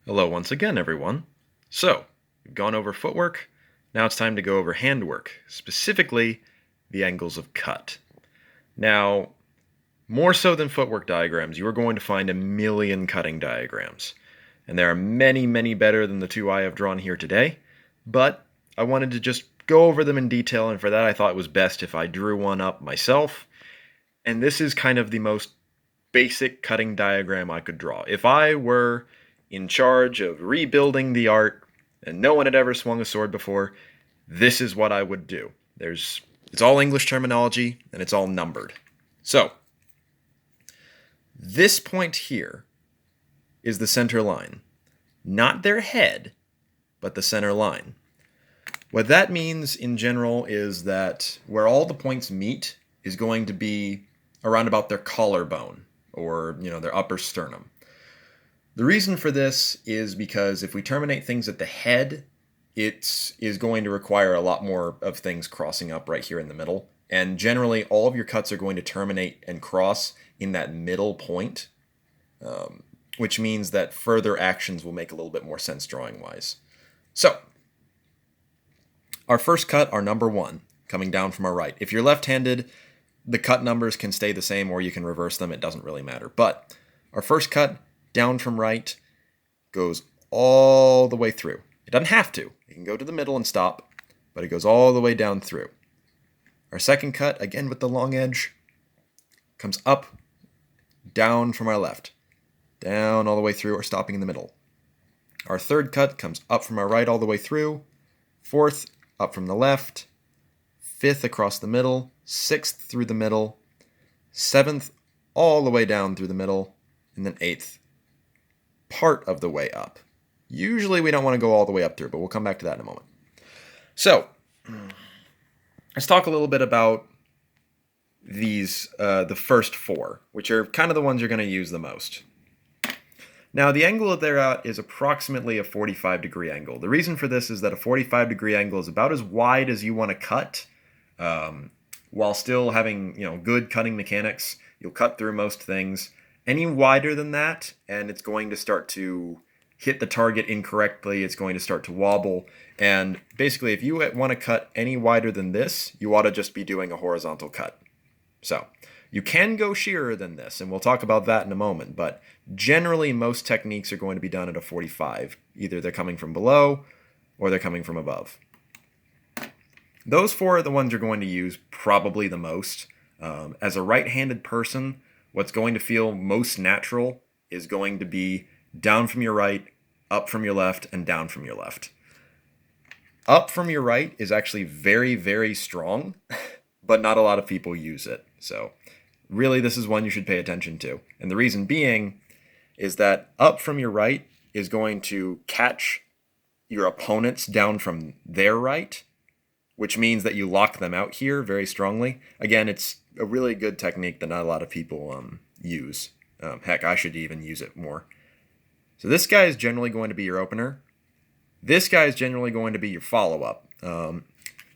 Hello once again, everyone. So, we've gone over footwork. Now it's time to go over handwork, specifically the angles of cut. Now, more so than footwork diagrams, you are going to find a million cutting diagrams. And there are many, many better than the two I have drawn here today, but I wanted to just go over them in detail, and for that I thought it was best if I drew one up myself. And this is kind of the most basic cutting diagram I could draw. If I were in charge of rebuilding the art and no one had ever swung a sword before, this is what I would do. It's all English terminology and it's all numbered. So, this point here is the center line. Not their head, but the center line. What that means in general is that where all the points meet is going to be around about their collarbone or, their upper sternum. The reason for this is because if we terminate things at the head, it is going to require a lot more of things crossing up right here in the middle. And generally, all of your cuts are going to terminate and cross in that middle point, which means that further actions will make a little bit more sense drawing-wise. So, our first cut, our number 1, coming down from our right. If you're left-handed, the cut numbers can stay the same or you can reverse them. It doesn't really matter. But our first cut, down from right, goes all the way through. It doesn't have to. It can go to the middle and stop, but it goes all the way down through. Our second cut, again with the long edge, comes up, down from our left, down all the way through or stopping in the middle. Our third cut comes up from our right all the way through, fourth, up from the left, fifth across the middle, sixth through the middle, seventh all the way down through the middle, and then eighth part of the way up. Usually we don't want to go all the way up through, but we'll come back to that in a moment. So, let's talk a little bit about these, the first 4, which are kind of the ones you're going to use the most. Now, the angle that they're at is approximately a 45-degree angle. The reason for this is that a 45-degree angle is about as wide as you want to cut, while still having, good cutting mechanics. You'll cut through most things. Any wider than that, and it's going to start to hit the target incorrectly. It's going to start to wobble. And basically, if you want to cut any wider than this, you ought to just be doing a horizontal cut. So, you can go sheerer than this, and we'll talk about that in a moment, but generally most techniques are going to be done at a 45. Either they're coming from below or they're coming from above. Those 4 are the ones you're going to use probably the most. As a right-handed person, what's going to feel most natural is going to be down from your right, up from your left, and down from your left. Up from your right is actually very, very strong, but not a lot of people use it. So really, this is one you should pay attention to. And the reason being is that up from your right is going to catch your opponents down from their right, which means that you lock them out here very strongly. Again, it's a really good technique that not a lot of people use. Heck, I should even use it more. So this guy is generally going to be your opener. This guy is generally going to be your follow-up.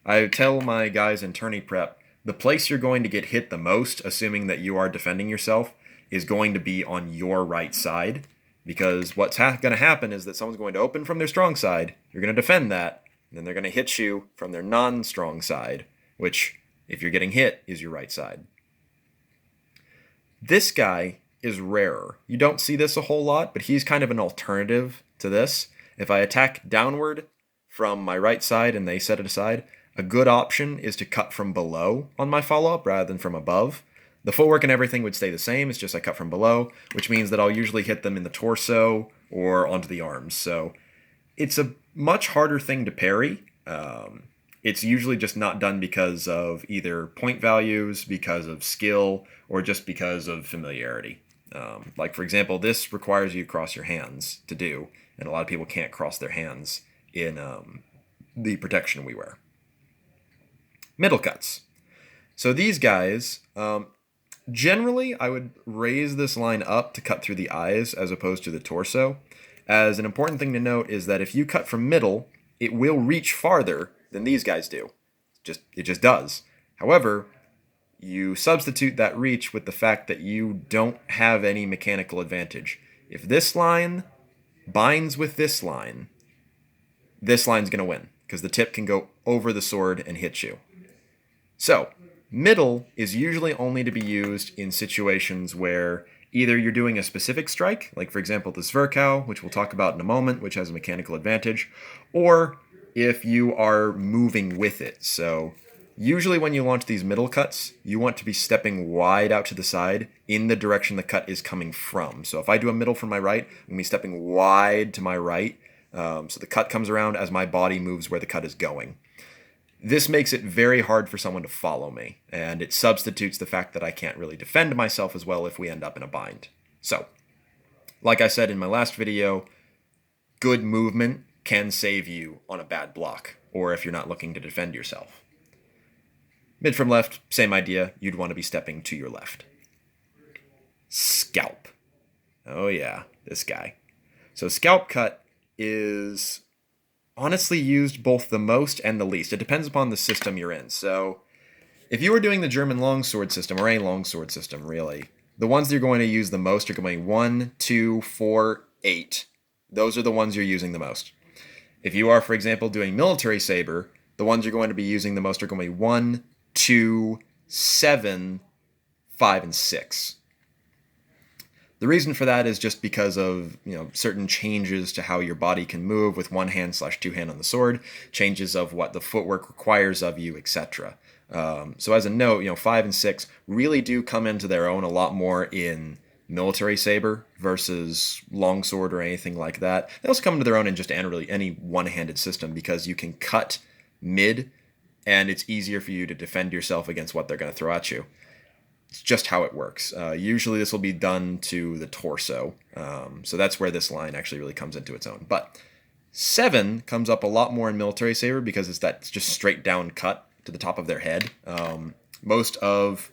I tell my guys in tourney prep, the place you're going to get hit the most, assuming that you are defending yourself, is going to be on your right side. Because what's going to happen is that someone's going to open from their strong side, you're going to defend that, and then they're going to hit you from their non-strong side, which, if you're getting hit, is your right side. This guy is rarer. You don't see this a whole lot, but he's kind of an alternative to this. If I attack downward from my right side and they set it aside, a good option is to cut from below on my follow-up rather than from above. The footwork and everything would stay the same, it's just I cut from below, which means that I'll usually hit them in the torso or onto the arms. So it's a much harder thing to parry. It's usually just not done because of either point values, because of skill, or just because of familiarity. Like, for example, this requires you to cross your hands to do, and a lot of people can't cross their hands in the protection we wear. Middle cuts. So these guys, generally, I would raise this line up to cut through the eyes as opposed to the torso. As an important thing to note is that if you cut from middle, it will reach farther than these guys do. It just does. However, you substitute that reach with the fact that you don't have any mechanical advantage. If this line binds with this line's going to win because the tip can go over the sword and hit you. So, middle is usually only to be used in situations where either you're doing a specific strike, like for example the Zverkow, which we'll talk about in a moment, which has a mechanical advantage, or if you are moving with it. So usually when you launch these middle cuts, you want to be stepping wide out to the side in the direction the cut is coming from. So if I do a middle from my right, I'm going to be stepping wide to my right, so the cut comes around as my body moves where the cut is going. This makes it very hard for someone to follow me, and it substitutes the fact that I can't really defend myself as well if we end up in a bind. So, like I said in my last video, good movement can save you on a bad block, or if you're not looking to defend yourself. Mid from left, same idea, you'd want to be stepping to your left. Scalp. Oh yeah, this guy. So scalp cut is honestly used both the most and the least. It depends upon the system you're in. So if you were doing the German longsword system, or any longsword system really, the ones that you're going to use the most are going to be 1, 2, 4, 8. Those are the ones you're using the most. If you are, for example, doing military saber, the ones you're going to be using the most are going to be 1, 2, 7, 5, and 6. The reason for that is just because of certain changes to how your body can move with one hand / two hand on the sword, changes of what the footwork requires of you, etc. So as a note, 5 and 6 really do come into their own a lot more in military saber versus longsword or anything like that. They also come into their own in just really any one-handed system because you can cut mid, and it's easier for you to defend yourself against what they're going to throw at you. It's just how it works. Usually this will be done to the torso. So that's where this line actually really comes into its own. But 7 comes up a lot more in military saber because it's that just straight down cut to the top of their head. Most of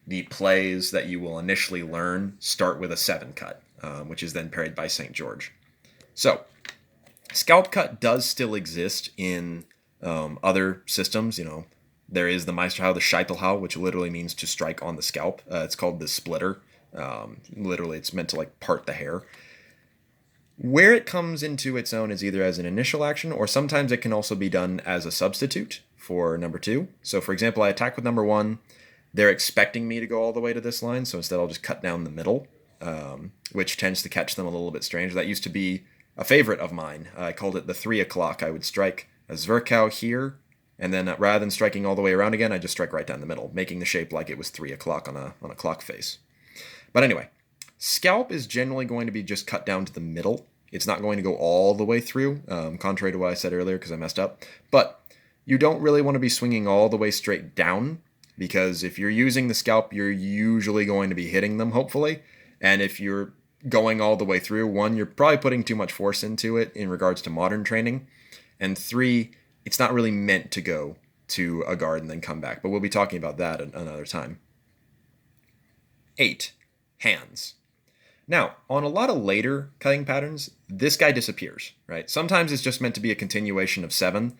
the plays that you will initially learn start with a 7 cut, which is then parried by St. George. So scalp cut does still exist in other systems. There is the Meisterhau, the Scheitelhau, which literally means to strike on the scalp. It's called the splitter. Literally, it's meant to part the hair. Where it comes into its own is either as an initial action, or sometimes it can also be done as a substitute for number 2. So, for example, I attack with number 1. They're expecting me to go all the way to this line, so instead I'll just cut down the middle, which tends to catch them a little bit strange. That used to be a favorite of mine. I called it the 3 o'clock. I would strike a Zverkow here, and then rather than striking all the way around again, I just strike right down the middle, making the shape like it was 3 o'clock on a clock face. But anyway, scalp is generally going to be just cut down to the middle. It's not going to go all the way through, contrary to what I said earlier because I messed up. But you don't really want to be swinging all the way straight down, because if you're using the scalp, you're usually going to be hitting them, hopefully. And if you're going all the way through, 1, you're probably putting too much force into it in regards to modern training. And 3, it's not really meant to go to a guard and then come back. But we'll be talking about that another time. 8, hands. Now, on a lot of later cutting patterns, this guy disappears, right? Sometimes it's just meant to be a continuation of 7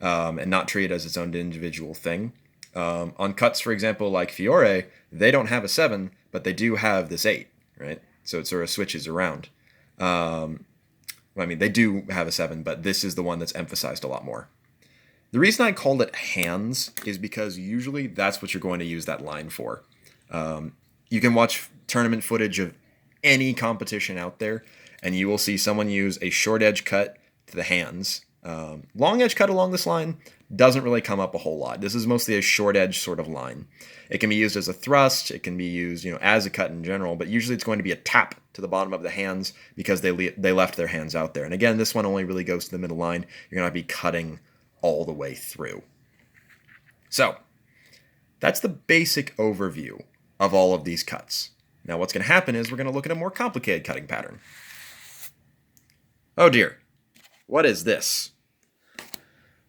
and not treated as its own individual thing. On cuts, for example, like Fiore, they don't have a 7, but they do have this 8, right? So it sort of switches around. They do have a 7, but this is the one that's emphasized a lot more. The reason I called it hands is because usually that's what you're going to use that line for. You can watch tournament footage of any competition out there, and you will see someone use a short edge cut to the hands. Long edge cut along this line doesn't really come up a whole lot. This is mostly a short edge sort of line. It can be used as a thrust. It can be used, as a cut in general, but usually it's going to be a tap to the bottom of the hands because they left their hands out there. And again, this one only really goes to the middle line. You're going to be cutting all the way through. So that's the basic overview of all of these cuts. Now what's going to happen is we're going to look at a more complicated cutting pattern. Oh dear, what is this?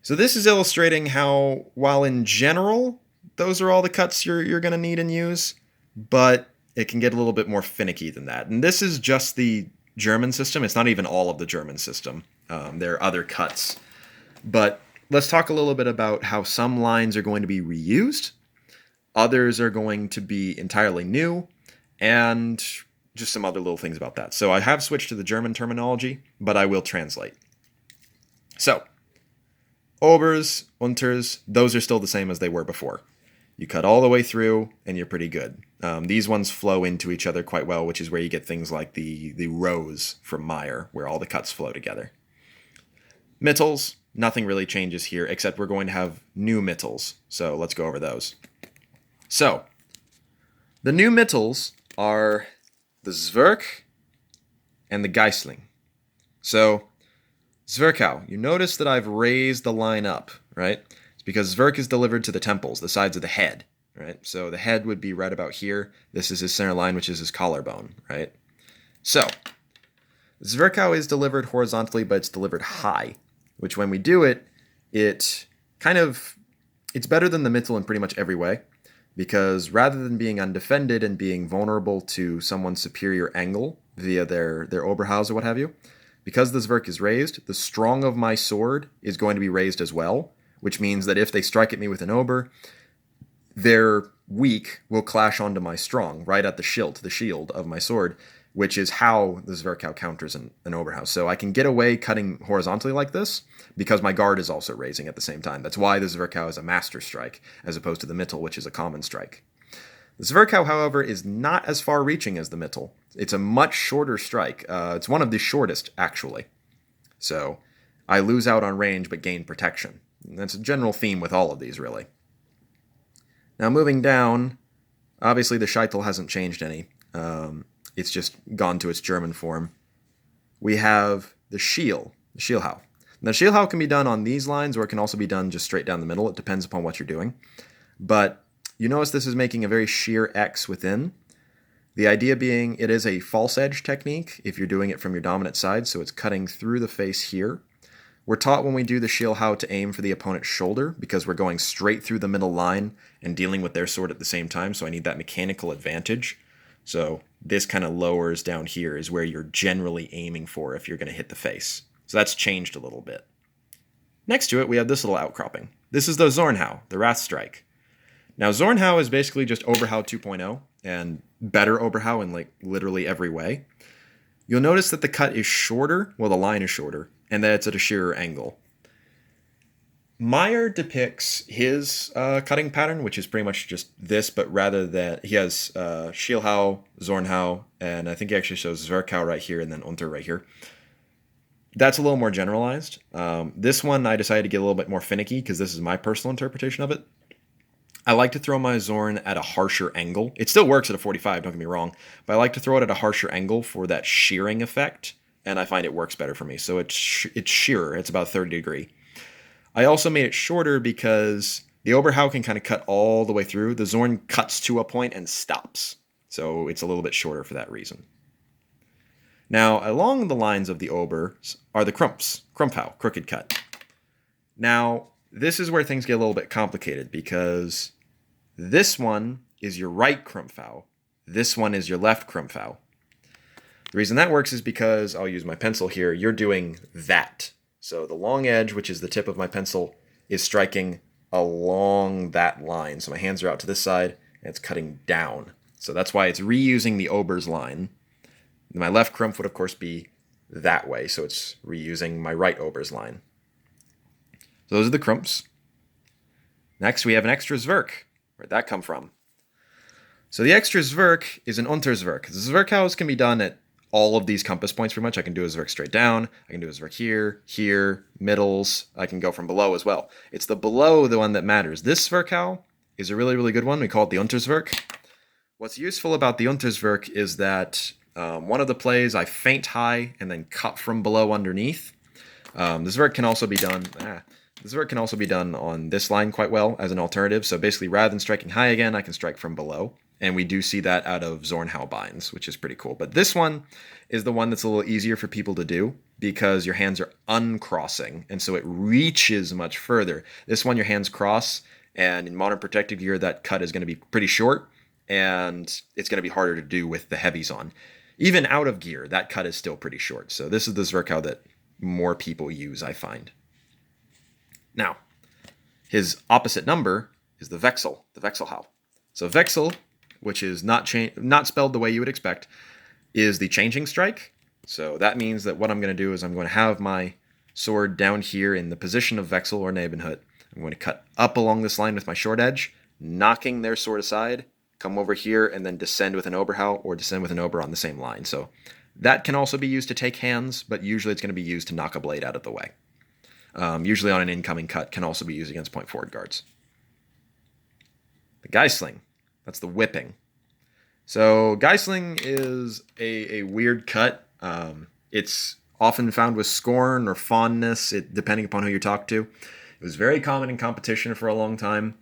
So this is illustrating how, while in general, those are all the cuts you're going to need and use, but it can get a little bit more finicky than that. And this is just the German system. It's not even all of the German system. There are other cuts. But let's talk a little bit about how some lines are going to be reused, others are going to be entirely new, and just some other little things about that. So I have switched to the German terminology, but I will translate. So, Obers, Unters, those are still the same as they were before. You cut all the way through, and you're pretty good. These ones flow into each other quite well, which is where you get things like the rows from Meyer, where all the cuts flow together. Mittels, nothing really changes here, except we're going to have new mittels. So let's go over those. So, the new mittels are the Zwerch and the Geisling. So, Zwerchau, you notice that I've raised the line up, right? It's because Zwerch is delivered to the temples, the sides of the head, right? So the head would be right about here. This is his center line, which is his collarbone, right? So, Zwerchau is delivered horizontally, but it's delivered high, which when we do it, it's better than the Mittel in pretty much every way, because rather than being undefended and being vulnerable to someone's superior angle via their Oberhaus or what have you, because the Zwerch is raised, the strong of my sword is going to be raised as well, which means that if they strike at me with an Ober, their weak will clash onto my strong, right at the shield of my sword, which is how the Zwerchau counters an Oberhaus. So I can get away cutting horizontally like this, because my guard is also raising at the same time. That's why the Zwerchau is a master strike, as opposed to the Mittel, which is a common strike. The Zwerchau, however, is not as far-reaching as the Mittel. It's a much shorter strike. It's one of the shortest, actually. So I lose out on range but gain protection. And that's a general theme with all of these, really. Now, moving down, obviously the Scheitel hasn't changed any. It's just gone to its German form. We have the Schiel, the Schielhau. Now, Schielhau can be done on these lines, or it can also be done just straight down the middle. It depends upon what you're doing. But you notice this is making a very sheer X within. The idea being it is a false edge technique if you're doing it from your dominant side, so it's cutting through the face here. We're taught when we do the Schielhau to aim for the opponent's shoulder, because we're going straight through the middle line and dealing with their sword at the same time, so I need that mechanical advantage. So this kind of lowers down here is where you're generally aiming for if you're going to hit the face. So that's changed a little bit. Next to it, we have this little outcropping. This is the Zornhau, the Wrath Strike. Now, Zornhau is basically just Oberhau 2.0, and better Oberhau in like literally every way. You'll notice that the cut is shorter, well, the line is shorter, and that it's at a sheerer angle. Meyer depicts his cutting pattern, which is pretty much just this, but rather that he has Schielhau, Zornhau, and I think he actually shows Zwerchau right here and then Unter right here. That's a little more generalized. This one I decided to get a little bit more finicky because this is my personal interpretation of it. I like to throw my Zorn at a harsher angle. It still works at a 45, don't get me wrong, but I like to throw it at a harsher angle for that shearing effect, and I find it works better for me. So it's shearer. It's about 30 degree. I also made it shorter because the Oberhau can kind of cut all the way through. The Zorn cuts to a point and stops. So it's a little bit shorter for that reason. Now, along the lines of the Obers are the Krumpfhau, crooked cut. Now, this is where things get a little bit complicated because this one is your right Krumpfhau. This one is your left Krumpfhau. The reason that works is because, I'll use my pencil here, you're doing that. So the long edge, which is the tip of my pencil, is striking along that line. So my hands are out to this side, and it's cutting down. So that's why it's reusing the Ober's line. My left Krumpf would, of course, be that way. So it's reusing my right Ober's line. So those are the Krumpfs. Next, we have an extra Zwerch. Where'd that come from? So the extra Zwerch is an Unterzwerch. The Zwerchhaus can be done at all of these compass points pretty much. I can do a Zwerch straight down. I can do a Zwerch here, here, middles. I can go from below as well. It's the below the one that matters. This Zwerchhau is a really, really good one. We call it the Unterzwerch. What's useful about the Unterzwerch is that one of the plays I feint high and then cut from below underneath. The Zwerch can also be done... The Zwerch can also be done on this line quite well as an alternative. So basically, rather than striking high again, I can strike from below. And we do see that out of Zornhau binds, which is pretty cool. But this one is the one that's a little easier for people to do because your hands are uncrossing. And so it reaches much further. This one, your hands cross. And in modern protective gear, that cut is going to be pretty short. And it's going to be harder to do with the heavies on. Even out of gear, that cut is still pretty short. So this is the Zwerchhau that more people use, I find. Now, his opposite number is the Wechsel, the Wechselhau. So Wechsel, which is not spelled the way you would expect, is the changing strike. So that means that what I'm going to do is I'm going to have my sword down here in the position of Vexel or Nebenhut. I'm going to cut up along this line with my short edge, knocking their sword aside, come over here, and then descend with an Oberhau or descend with an Ober on the same line. So that can also be used to take hands, but usually it's going to be used to knock a blade out of the way. Usually on an incoming cut, can also be used against point forward guards. The Geisling, that's the whipping. So Geisling is a weird cut. It's often found with scorn or fondness, depending upon who you talk to. It was very common in competition for a long time.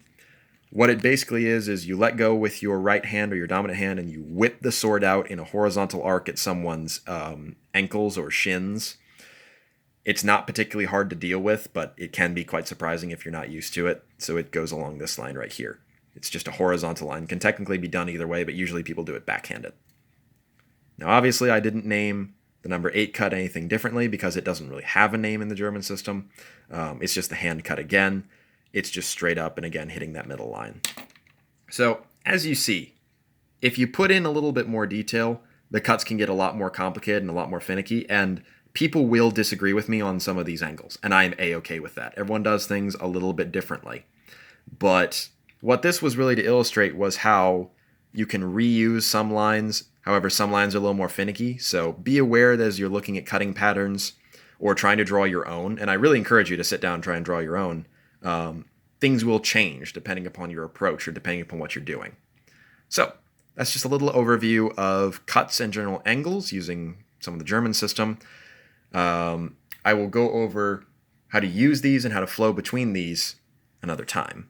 What it basically is you let go with your right hand or your dominant hand and you whip the sword out in a horizontal arc at someone's ankles or shins. It's not particularly hard to deal with, but it can be quite surprising if you're not used to it. So it goes along this line right here. It's just a horizontal line. It can technically be done either way, but usually people do it backhanded. Now, obviously, I didn't name the number 8 cut anything differently because it doesn't really have a name in the German system. It's just the hand cut again. It's just straight up and again hitting that middle line. So, as you see, if you put in a little bit more detail, the cuts can get a lot more complicated and a lot more finicky, and people will disagree with me on some of these angles, and I am A-okay with that. Everyone does things a little bit differently. But what this was really to illustrate was how you can reuse some lines. However, some lines are a little more finicky, so be aware that as you're looking at cutting patterns or trying to draw your own, and I really encourage you to sit down and try and draw your own, things will change depending upon your approach or depending upon what you're doing. So that's just a little overview of cuts and general angles using some of the German system. I will go over how to use these and how to flow between these another time.